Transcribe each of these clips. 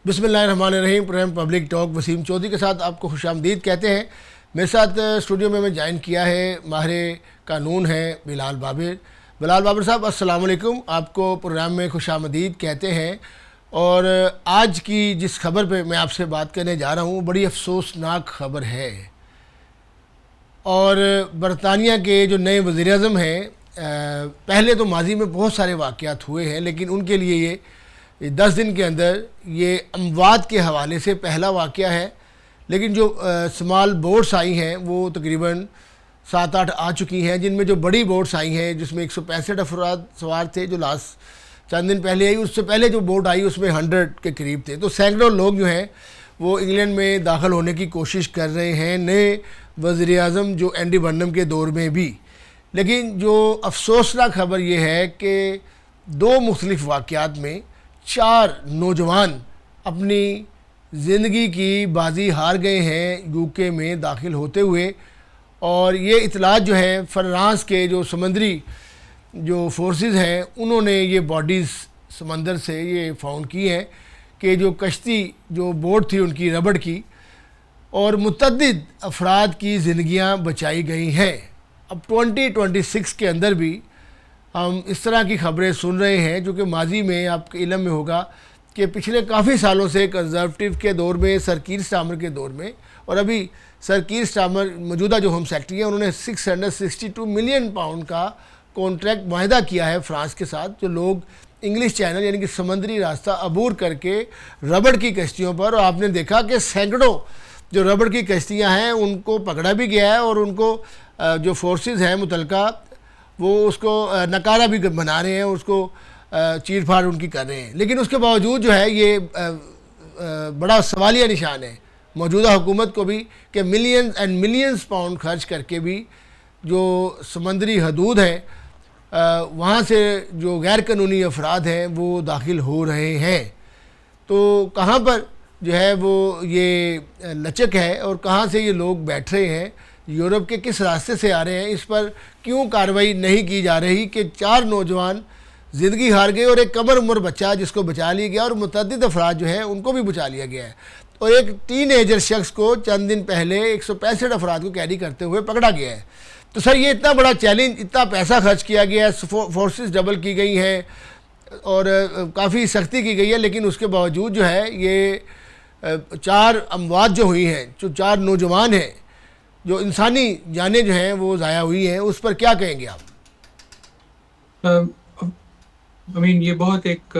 بسم اللہ الرحمن الرحیم. Programme public talk Waseem Chaudhry کے ساتھ آپ کو خوش آمدید کہتے ہیں. میرے ساتھ اسٹوڈیو میں جوائن کیا ہے ماہر قانون ہیں بلال بابر. بلال بابر صاحب السلام علیکم. آپ کو پروگرام میں خوش آمدید کہتے ہیں. اور آج کی جس خبر پہ میں آپ سے بات کرنے جا رہا ہوں بڑی افسوسناک خبر ہے. اور برطانیہ کے جو نئے وزیر اعظم ہیں، پہلے تو ماضی میں بہت سارے واقعات ہوئے ہیں، لیکن ان کے لیے یہ 10 دن کے اندر یہ اموات کے حوالے سے پہلا واقعہ ہے. لیکن جو سمال بوٹس آئی ہیں وہ تقریباً 7-8 آ چکی ہیں، جن میں جو بڑی بوٹس آئی ہیں جس میں 165 افراد سوار تھے جو لاسٹ چند دن پہلے آئی. اس سے پہلے جو بوٹ آئی اس میں 100 کے قریب تھے. تو سینکڑوں لوگ جو ہیں وہ انگلینڈ میں داخل ہونے کی کوشش کر رہے ہیں، نئے وزیر اعظم جو اینڈی برنم کے دور میں بھی. لیکن جو افسوسناک خبر یہ ہے کہ 2 مختلف واقعات میں 4 نوجوان اپنی زندگی کی بازی ہار گئے ہیں یو کے میں داخل ہوتے ہوئے. اور یہ اطلاعات جو ہے فرانس کے جو سمندری جو فورسز ہیں انہوں نے یہ باڈیز سمندر سے یہ فاؤنڈ کی ہیں کہ جو کشتی جو بوٹ تھی ان کی ربڑ کی، اور متعدد افراد کی زندگیاں بچائی گئی ہیں. اب 2026 کے اندر بھی ہم اس طرح کی خبریں سن رہے ہیں، جو کہ ماضی میں آپ کے علم میں ہوگا کہ پچھلے کافی سالوں سے کنزرویٹو کے دور میں، سر کیر سٹارمر کے دور میں، اور ابھی سر کیر سٹارمر موجودہ جو ہوم سیکرٹری ہیں انہوں نے 662 ملین پاؤنڈ کا کانٹریکٹ معاہدہ کیا ہے فرانس کے ساتھ، جو لوگ انگلش چینل یعنی کہ سمندری راستہ عبور کر کے ربڑ کی کشتیوں پر. اور آپ نے دیکھا کہ سینکڑوں جو ربڑ کی کشتیاں ہیں ان کو پکڑا بھی گیا ہے، اور ان کو جو فورسز ہیں متعلقہ وہ اس کو نکارہ بھی بنا رہے ہیں، اس کو چیر پھاڑ ان کی کر رہے ہیں. لیکن اس کے باوجود جو ہے یہ بڑا سوالیہ نشان ہے موجودہ حکومت کو بھی کہ ملینز اینڈ ملینز پاؤنڈ خرچ کر کے بھی جو سمندری حدود ہیں وہاں سے جو غیر قانونی افراد ہیں وہ داخل ہو رہے ہیں. تو کہاں پر جو ہے وہ یہ لچک ہے اور کہاں سے یہ لوگ بیٹھ رہے ہیں، یورپ کے کس راستے سے آ رہے ہیں، اس پر کیوں کارروائی نہیں کی جا رہی کہ 4 نوجوان زندگی ہار گئے اور ایک کمر عمر بچہ جس کو بچا لیا گیا، اور متعدد افراد جو ہیں ان کو بھی بچا لیا گیا ہے. اور ایک ٹین ایجر شخص کو چند دن پہلے 165 افراد کو کیری کرتے ہوئے پکڑا گیا ہے. تو سر یہ اتنا بڑا چیلنج، اتنا پیسہ خرچ کیا گیا ہے، فورسز ڈبل کی گئی ہیں اور کافی سختی کی گئی ہے، لیکن اس کے باوجود جو ہے یہ 4 اموات جو ہوئی ہیں، جو 4 نوجوان ہیں، جو انسانی جانیں جو ہیں وہ ضائع ہوئی ہیں، اس پر کیا کہیں گے آپ؟ امین، یہ بہت ایک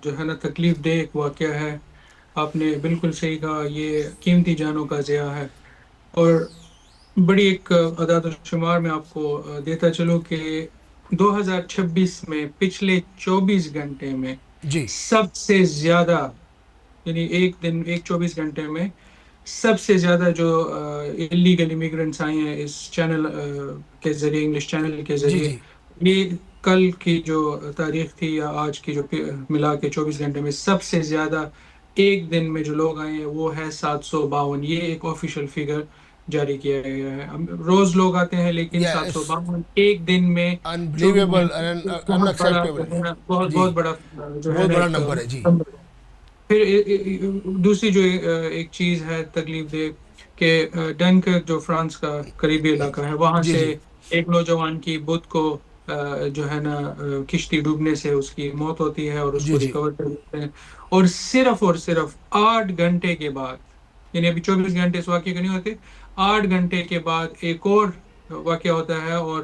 جو ہے نا تکلیف دہ ایک واقعہ ہے. آپ نے بالکل صحیح کہا، یہ قیمتی جانوں کا ضیاع ہے. اور بڑی ایک اعداد و شمار میں آپ کو دیتا چلوں کہ 2026 میں پچھلے 24 گھنٹے میں جی سب سے زیادہ، یعنی ایک دن 24 گھنٹے میں سب سے زیادہ جو اللیگل امیگرنٹس آئے ہیں اس چینل کے ذریعے، انگلش چینل کے جی ذریعے، جی یہ کل کی جو تاریخ تھی یا آج کی جو ملا کے 24 گھنٹے میں سب سے زیادہ ایک دن میں جو لوگ آئے ہیں وہ ہے 752. یہ ایک آفیشیل فگر جاری کیا گیا ہے. روز لوگ آتے ہیں لیکن 752 ایک دن میں انبلیویبل، بہت بڑا انیکسیپٹیبل. بہت بڑا جو ہے بہت نا بڑا ایک نمبر ہے. جی پھر دوسری جو ایک چیز ہے تکلیف دہ کہ ڈنکرک جو فرانس کا قریبی علاقہ ہے، وہاں جی سے جی ایک نوجوان کی بدھ کو جو ہے نا کشتی ڈوبنے سے اس کی موت ہوتی ہے اور اس جی کو جی ریکور کر دیتے ہیں. اور صرف 8 گھنٹے کے بعد، یعنی ابھی 24 گھنٹے اس واقعے کے نہیں ہوتے، 8 گھنٹے کے بعد ایک اور واقعہ ہوتا ہے، اور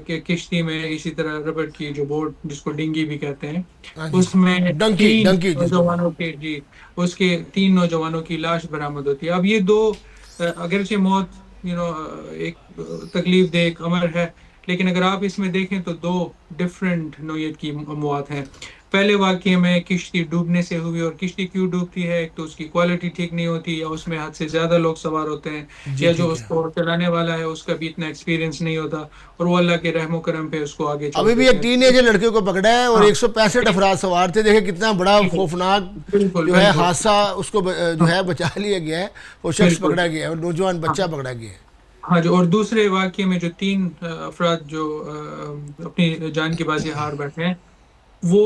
کہ کشتی میں اسی طرح ربڑ کی جو بوٹ جس کو ڈنگی بھی کہتے ہیں، ہاں جی، اس میں ڈنکی 3 جس کو نوجوانوں کے اس کے 3 نوجوانوں کی لاش برآمد ہوتی ہے. اب یہ 2 اگرچہ موت ایک تکلیف دہ ایک امر ہے، لیکن اگر آپ اس میں دیکھیں تو 2 ڈفرینٹ نوعیت کی اموات ہیں. پہلے واقعے میں کشتی ڈوبنے سے ہوئی، اور کشتی کیوں ڈوبتی ہے؟ ایک تو اس کی کوالٹی ٹھیک نہیں ہوتی، یا اس میں حد سے زیادہ لوگ سوار ہوتے ہیں، جی یا جو ٹھیک اس ہے. کو چلانے والا ہے اس کا بھی اتنا ایکسپیرینس نہیں ہوتا، اور وہ اللہ کے رحم و کرم پہ اس کو آگے چھوڑ ابھی بھی دیتے ایک ہیں. ٹین ایجر لڑکے کو پکڑا ہے اور ہاں 165 افراد سوار تھے. دیکھیں کتنا بڑا خوفناک بالکل جو ہے بالکل حادثہ، اس کو جو ہے بچا لیا گیا ہے، وہ شخص بالکل پکڑا گیا ہے اور نوجوان ہاں بچہ پکڑا گیا ہے. ہاں جو اور دوسرے واقعے میں جو 3 افراد جو اپنی جان کی بازی ہار بیٹھے ہیں، وہ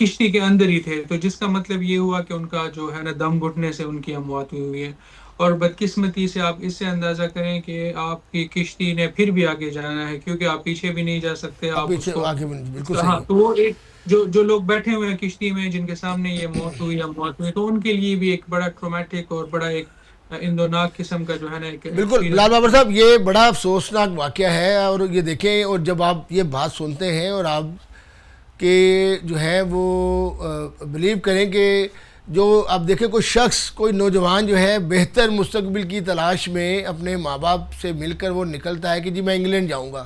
کشتی کے اندر ہی تھے، تو جس کا مطلب یہ ہوا کہ ان کا جو ہے نا دم گھٹنے سے ان کی اموات ہوئی ہے. اور بدقسمتی سے آپ اس سے اندازہ کریں کہ آپ کی کشتی نے پھر بھی آگے جانا ہے، کیونکہ آپ پیچھے بھی نہیں جا سکتے، اب آپ اس پیچھے کو. آگے بالکل ہاں، صحیح. تو وہ ایک جو لوگ بیٹھے ہوئے ہیں کشتی میں، جن کے سامنے یہ موت ہوئی یا موت ہوئی، تو ان کے لیے بھی ایک بڑا ٹرومیٹک اور بڑا ایک اندوناک قسم کا جو ہے نا ایک بالکل بلال بابر ایکسپیرینس. صاحب، یہ بڑا افسوسناک واقعہ ہے. اور یہ دیکھیں، اور جب آپ یہ بات سنتے ہیں اور آپ کہ جو ہے وہ بلیو کریں کہ جو آپ دیکھیں کوئی شخص، کوئی نوجوان جو ہے بہتر مستقبل کی تلاش میں اپنے ماں باپ سے مل کر وہ نکلتا ہے کہ جی میں انگلینڈ جاؤں گا،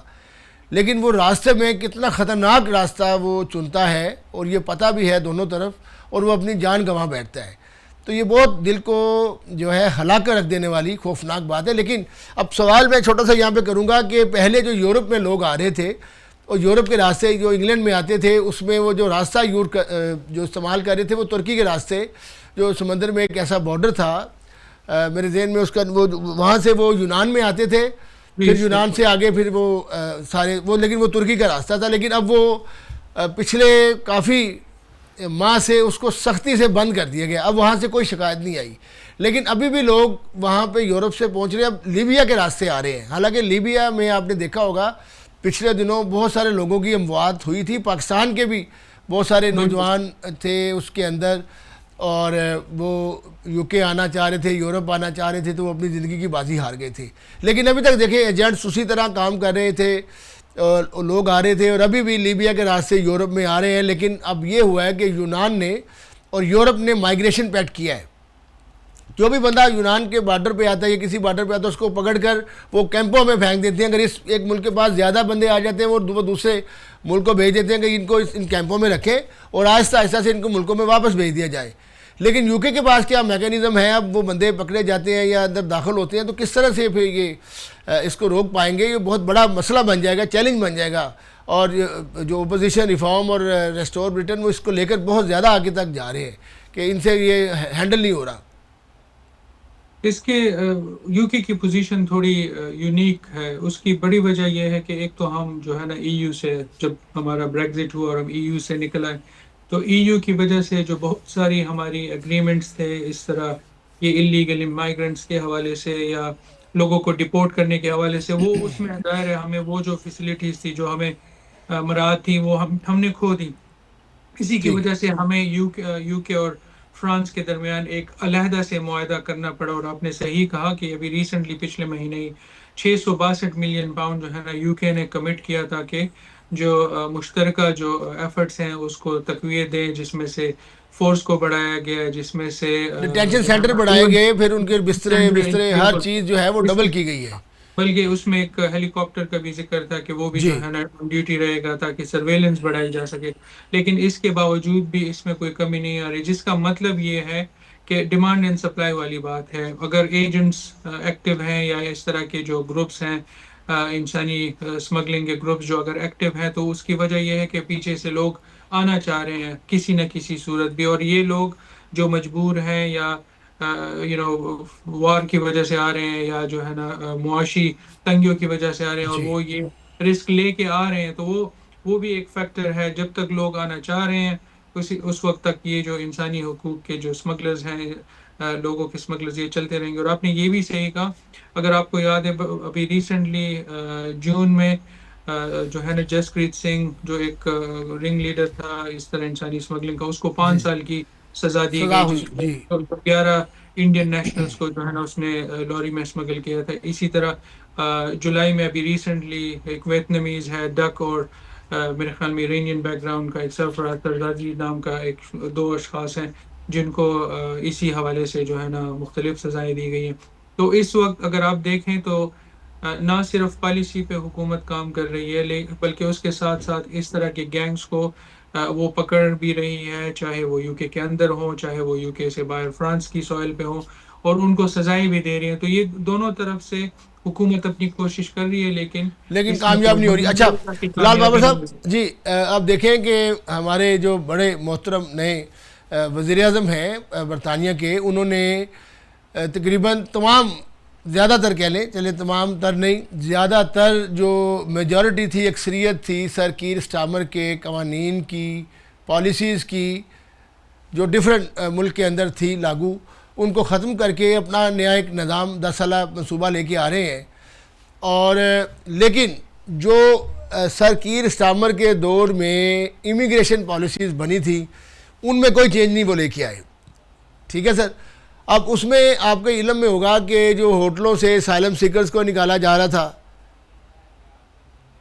لیکن وہ راستے میں کتنا خطرناک راستہ وہ چنتا ہے، اور یہ پتہ بھی ہے دونوں طرف، اور وہ اپنی جان گنوا بیٹھتا ہے. تو یہ بہت دل کو جو ہے ہلا کر رکھ دینے والی خوفناک بات ہے. لیکن اب سوال میں چھوٹا سا یہاں پہ کروں گا کہ پہلے جو یورپ میں لوگ آ رہے تھے اور یورپ کے راستے جو انگلینڈ میں آتے تھے، اس میں وہ جو راستہ جو استعمال کر رہے تھے وہ ترکی کے راستے، جو سمندر میں ایک ایسا بارڈر تھا میرے ذہن میں اس کا، وہ وہاں سے وہ یونان میں آتے تھے، پھر یونان سے آگے پھر وہ سارے وہ، لیکن وہ ترکی کا راستہ تھا. لیکن اب وہ پچھلے کافی ماہ سے اس کو سختی سے بند کر دیا گیا. اب وہاں سے کوئی شکایت نہیں آئی، لیکن ابھی بھی لوگ وہاں پہ یورپ سے پہنچ رہے ہیں. اب لیبیا کے راستے آ رہے ہیں. حالانکہ لیبیا میں آپ نے دیکھا ہوگا پچھلے دنوں بہت سارے لوگوں کی اموات ہوئی تھی. پاکستان کے بھی بہت سارے نوجوان تھے اس کے اندر، اور وہ یو کے آنا چاہ رہے تھے، یورپ آنا چاہ رہے تھے، تو وہ اپنی زندگی کی بازی ہار گئے تھے. لیکن ابھی تک دیکھیں ایجنٹس اسی طرح کام کر رہے تھے، اور لوگ آ رہے تھے، اور ابھی بھی لیبیا کے راستے یورپ میں آ رہے ہیں. لیکن اب یہ ہوا ہے کہ یونان نے اور یورپ نے مائیگریشن پیکٹ کیا ہے. جو بھی بندہ یونان کے بارڈر پہ آتا ہے یا کسی بارڈر پہ آتا ہے، اس کو پکڑ کر وہ کیمپوں میں پھینک دیتے ہیں. اگر اس ایک ملک کے پاس زیادہ بندے آ جاتے ہیں، وہ دوسرے ملک کو بھیج دیتے ہیں کہ ان کو ان کیمپوں میں رکھیں، اور آہستہ آہستہ سے ان کو ملکوں میں واپس بھیج دیا جائے. لیکن یو کے پاس کیا میکینزم ہے؟ اب وہ بندے پکڑے جاتے ہیں یا اندر داخل ہوتے ہیں، تو کس طرح سے پھر یہ اس کو روک پائیں گے؟ یہ بہت بڑا مسئلہ بن جائے گا، چیلنج بن جائے گا. اور جو اپوزیشن ریفارم اور ریسٹور بریٹن، وہ اس کو لے کر بہت زیادہ آگے تک جا رہے ہیں کہ ان سے یہ ہینڈل نہیں ہو رہا. اس کے یو کے کی پوزیشن تھوڑی یونیک ہے. اس کی بڑی وجہ یہ ہے کہ ایک تو ہم جو ہے نا ای یو سے، جب ہمارا بریگزٹ ہوا اور ہم ای یو سے نکل آئے، تو ای یو کی وجہ سے جو بہت ساری ہماری اگریمنٹس تھے اس طرح یہ اللیگل مائیگرنٹس کے حوالے سے یا لوگوں کو ڈپورٹ کرنے کے حوالے سے، وہ اس میں ظاہر ہے ہمیں وہ جو فیسلٹیز تھی، جو ہمیں مراعات تھی، وہ ہم نے کھو دی. اسی کی جی وجہ سے ہمیں یو کے اور فرانس کے درمیان ایک علیحدہ سے معاہدہ کرنا پڑا. اور آپ نے صحیح کہا کہ ابھی ریسنٹلی پچھلے مہینے ہی 662 ملین پاؤنڈ جو ہے نا یو کے نے کمٹ کیا تھا کہ جو مشترکہ جو ایفرٹس ہیں اس کو تقویت دیں، جس میں سے فورس کو بڑھایا گیا، جس میں سے ڈیٹینشن سینٹر بڑھائے گئے، پھر ان کے بسترے ہر چیز جو ہے وہ ڈبل کی گئی ہے. بلکہ اس میں ایک ہیلی کاپٹر کا بھی ذکر تھا کہ وہ بھی جی جو ہے نا ڈیوٹی رہے گا تاکہ سرویلنس بڑھائی جا سکے. لیکن اس کے باوجود بھی اس میں کوئی کمی نہیں آ رہی، جس کا مطلب یہ ہے کہ ڈیمانڈ اینڈ سپلائی والی بات ہے. اگر ایجنٹس ایکٹیو ہیں یا اس طرح کے جو گروپس ہیں، انسانی اسمگلنگ کے گروپس جو اگر ایکٹیو ہیں، تو اس کی وجہ یہ ہے کہ پیچھے سے لوگ آنا چاہ رہے ہیں کسی نہ کسی صورت بھی. اور یہ لوگ جو مجبور ہیں یا وار کی وجہ سے آ رہے ہیں، یا جو ہے نا معاشی تنگیوں کی وجہ سے آ رہے ہیں، اور جی وہ یہ رسک لے کے آ رہے ہیں، تو وہ بھی ایک فیکٹر ہے. جب تک لوگ آنا چاہ رہے ہیں اس وقت تک یہ جو انسانی حقوق کے جو اسمگلرز ہیں، لوگوں کے اسمگلرز، یہ چلتے رہیں گے. اور آپ نے یہ بھی صحیح کہا، اگر آپ کو یاد ہے ابھی ریسنٹلی جون میں جو ہے نا جسپریت سنگھ جو ایک رنگ لیڈر تھا اس طرح انسانی اسمگلنگ کا، اس کو 5 سال کی سزا دی سزا گئی، ہوئی. جس جی 11 انڈین نیشنلز کو جو ہے نا اس نے لوری میں اسمگل کیا تھا. اسی طرح جولائی میں ابھی ریسنٹلی ایک ویتنامیز ہے ڈک، اور میرے خیال میں ایرانین بیک گراؤنڈ کا ایک سرفراز ترزادی نام کا 2 اشخاص ہیں جن کو اسی حوالے سے جو ہے نا مختلف سزائیں دی گئی ہیں. تو اس وقت اگر آپ دیکھیں تو نہ صرف پالیسی پہ حکومت کام کر رہی ہے، بلکہ اس کے ساتھ ساتھ اس طرح کے گینگز کو وہ پکڑ بھی رہی ہے، چاہے وہ یو کے اندر ہوں، چاہے وہ یو کے سے باہر فرانس کی سوئل پہ ہوں، اور ان کو سزائیں بھی دے رہی ہیں. تو یہ دونوں طرف سے حکومت اپنی کوشش کر رہی ہے، لیکن کامیاب نہیں ہو رہی. اچھا لال بابر صاحب صاحب جی، آپ دیکھیں کہ ہمارے جو بڑے محترم نئے وزیر اعظم ہیں برطانیہ کے، انہوں نے تقریباً تمام، زیادہ تر کہہ لیں، چلے تمام تر نہیں، زیادہ تر جو میجورٹی تھی، اکثریت تھی سر کیر سٹارمر کے قوانین کی پالیسیز کی جو ڈیفرنٹ ملک کے اندر تھی لاگو، ان کو ختم کر کے اپنا نیا ایک نظام 10 سالہ منصوبہ لے کے آ رہے ہیں. اور لیکن جو سر کیر سٹارمر کے دور میں امیگریشن پالیسیز بنی تھی ان میں کوئی چینج نہیں وہ لے کے آئے. ٹھیک ہے سر. اب اس میں آپ کے علم میں ہوگا کہ جو ہوٹلوں سے اسائلم سیکرز کو نکالا جا رہا تھا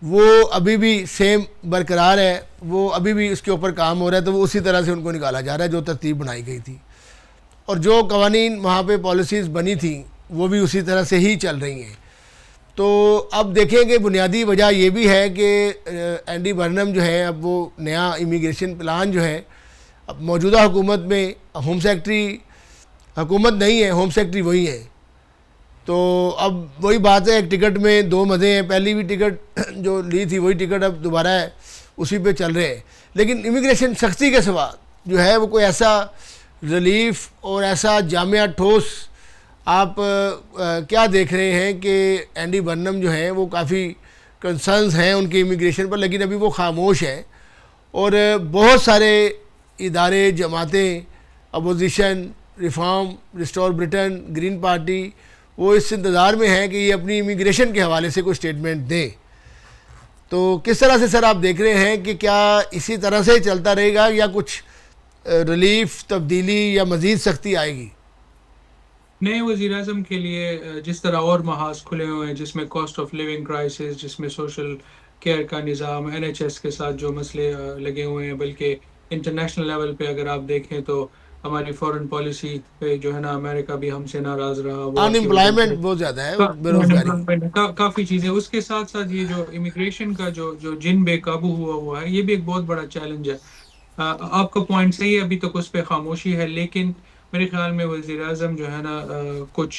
وہ ابھی بھی سیم برقرار ہے، وہ ابھی بھی اس کے اوپر کام ہو رہا ہے، تو وہ اسی طرح سے ان کو نکالا جا رہا ہے جو ترتیب بنائی گئی تھی. اور جو قوانین وہاں پہ پالیسیز بنی تھیں وہ بھی اسی طرح سے ہی چل رہی ہیں. تو اب دیکھیں کہ بنیادی وجہ یہ بھی ہے کہ اینڈی برنم جو ہے اب وہ نیا امیگریشن پلان جو ہے اب موجودہ حکومت میں ہوم سیکرٹری حکومت نہیں ہے، ہوم سیکرٹری وہی ہے. تو اب وہی بات ہے، ایک ٹکٹ میں دو مزے ہیں. پہلی بھی ٹکٹ جو لی تھی وہی ٹکٹ اب دوبارہ ہے، اسی پہ چل رہے ہیں. لیکن امیگریشن سختی کے سوا جو ہے وہ کوئی ایسا ریلیف اور ایسا جامع ٹھوس آپ کیا دیکھ رہے ہیں کہ اینڈی برنم جو ہیں وہ کافی کنسرنز ہیں ان کی امیگریشن پر، لیکن ابھی وہ خاموش ہیں. اور بہت سارے ادارے، جماعتیں، opposition, Reform, Restore Britain, Green Party, وہ اس انتظار میں ہیں کہ یہ اپنی امیگریشن کے حوالے سے کوئی سٹیٹمنٹ دیں. تو کس طرح سے سر آپ دیکھ رہے ہیں کہ کیا اسی طرح سے چلتا رہے گا یا کچھ ریلیف، تبدیلی یا مزید سختی آئے گی؟ نئے وزیر اعظم کے لیے جس طرح اور محاذ کھلے ہوئے ہیں، جس میں کاسٹ آف لیونگ کرائسس، جس میں سوشل کیئر کا نظام، NHS کے ساتھ جو مسئلے لگے ہوئے ہیں، بلکہ انٹرنیشنل لیول پہ اگر آپ دیکھیں تو ہماری فورن پالیسی پہ جو ہے نا امریکہ بھی ہم سے ناراض رہا. ان امپلائمنٹ بہت زیادہ ہے، بے روزگاری، کافی چیزیں. اس کے ساتھ ساتھ یہ جو امیگریشن کا جو جن بے قابو ہوا ہے، یہ بھی ایک بہت بڑا چیلنج ہے. آپ کا پوائنٹ صحیح ہے، ابھی تک اس پہ خاموشی ہے، لیکن میرے خیال میں وزیر اعظم جو ہے نا کچھ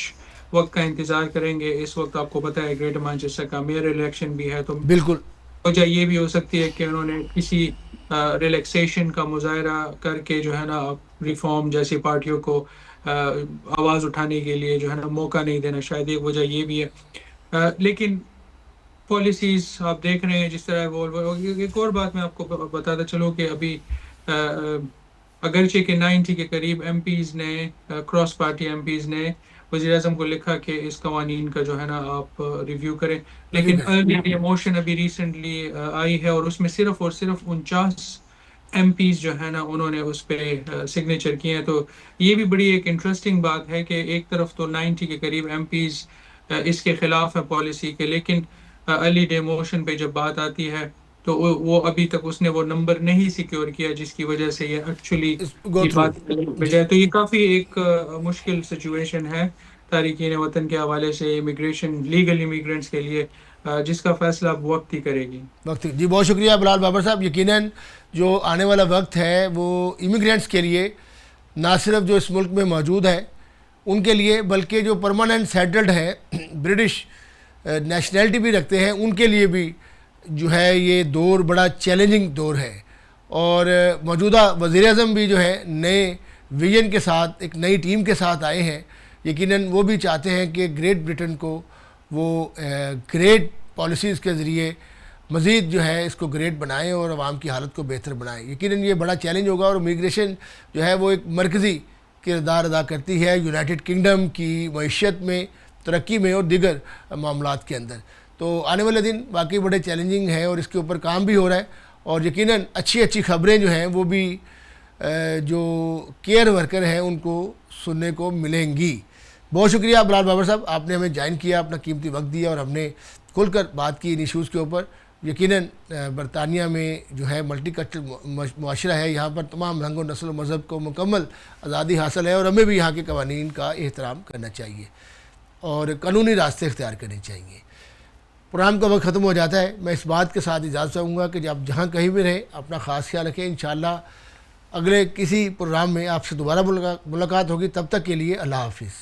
وقت کا انتظار کریں گے. اس وقت آپ کو پتہ ہے گریٹر مانچسٹر کا میئر الیکشن بھی ہے، تو بالکل وجہ یہ بھی ہو سکتی ہے کہ انہوں نے کسی ریلیکسیشن کا مظاہرہ کر کے جو ہے نا ریفارم جیسی پارٹیوں کو آواز اٹھانے کے لیے جو ہے نا موقع نہیں دینا، شاید ایک وجہ یہ بھی ہے. لیکن پالیسیز آپ دیکھ رہے ہیں جس طرح ایک اور بات میں آپ کو بتاتا چلوں کہ ابھی اگرچہ کہ 90 کے قریب ایم پیز نے، کراس پارٹی ایم پیز نے وزیر اعظم کو لکھا کہ اس قوانین کا جو ہے نا آپ ریویو کریں، لیکن ارلی موشن ابھی ریسنٹلی آئی ہے اور اس میں صرف اور صرف 49 ایم پیز جو ہے نا انہوں نے اس پہ سگنیچر کیے ہیں. تو یہ بھی بڑی ایک انٹرسٹنگ بات ہے کہ ایک طرف تو 90 کے قریب ایم پیز اس کے خلاف ہے پالیسی کے، لیکن ارلی ڈے موشن پہ جب بات آتی ہے تو وہ ابھی تک اس نے وہ نمبر نہیں سیکیور کیا جس کی وجہ سے یہ ایکچولی بات بجائے. تو یہ کافی ایک مشکل سچویشن ہے تارکین وطن کے حوالے سے، امیگریشن، لیگل امیگرینٹس کے لیے، جس کا فیصلہ اب وقت ہی کرے گی. وقت جی. بہت شکریہ بلال بابر صاحب. یقیناً جو آنے والا وقت ہے وہ امیگرینٹس کے لیے نہ صرف جو اس ملک میں موجود ہے ان کے لیے، بلکہ جو پرماننٹ سیٹلڈ ہے، برٹش نیشنلٹی بھی رکھتے ہیں، ان کے لیے بھی جو ہے یہ دور بڑا چیلنجنگ دور ہے. اور موجودہ وزیر اعظم بھی جو ہے نئے ویژن کے ساتھ، ایک نئی ٹیم کے ساتھ آئے ہیں. یقیناً وہ بھی چاہتے ہیں کہ گریٹ برٹن کو وہ گریٹ پالیسیز کے ذریعے مزید جو ہے اس کو گریٹ بنائیں اور عوام کی حالت کو بہتر بنائیں. یقیناً یہ بڑا چیلنج ہوگا، اور امیگریشن جو ہے وہ ایک مرکزی کردار ادا کرتی ہے یونائٹڈ کنگڈم کی معیشت میں، ترقی میں اور دیگر معاملات کے اندر. تو آنے والے دن واقعی بڑے چیلنجنگ ہیں اور اس کے اوپر کام بھی ہو رہا ہے، اور یقیناً اچھی خبریں جو ہیں وہ بھی جو کیئر ورکر ہیں ان کو سننے کو ملیں گی. بہت شکریہ بلال بابر صاحب، آپ نے ہمیں جوائن کیا، اپنا قیمتی وقت دیا اور ہم نے کھل کر بات کی ان ایشوز کے اوپر. یقیناً برطانیہ میں جو ہے ملٹی کلچرل معاشرہ ہے، یہاں پر تمام رنگ و نسل و مذہب کو مکمل آزادی حاصل ہے، اور ہمیں بھی یہاں کے قوانین کا احترام کرنا چاہیے اور قانونی راستے اختیار کرنے چاہیے. پروگرام کا وقت ختم ہو جاتا ہے. میں اس بات کے ساتھ اجازت چاہوں گا کہ آپ جہاں کہیں بھی رہیں اپنا خاص خیال رکھیں. انشاءاللہ اگلے کسی پروگرام میں آپ سے دوبارہ ملاقات ہوگی. تب تک کے لیے اللہ حافظ.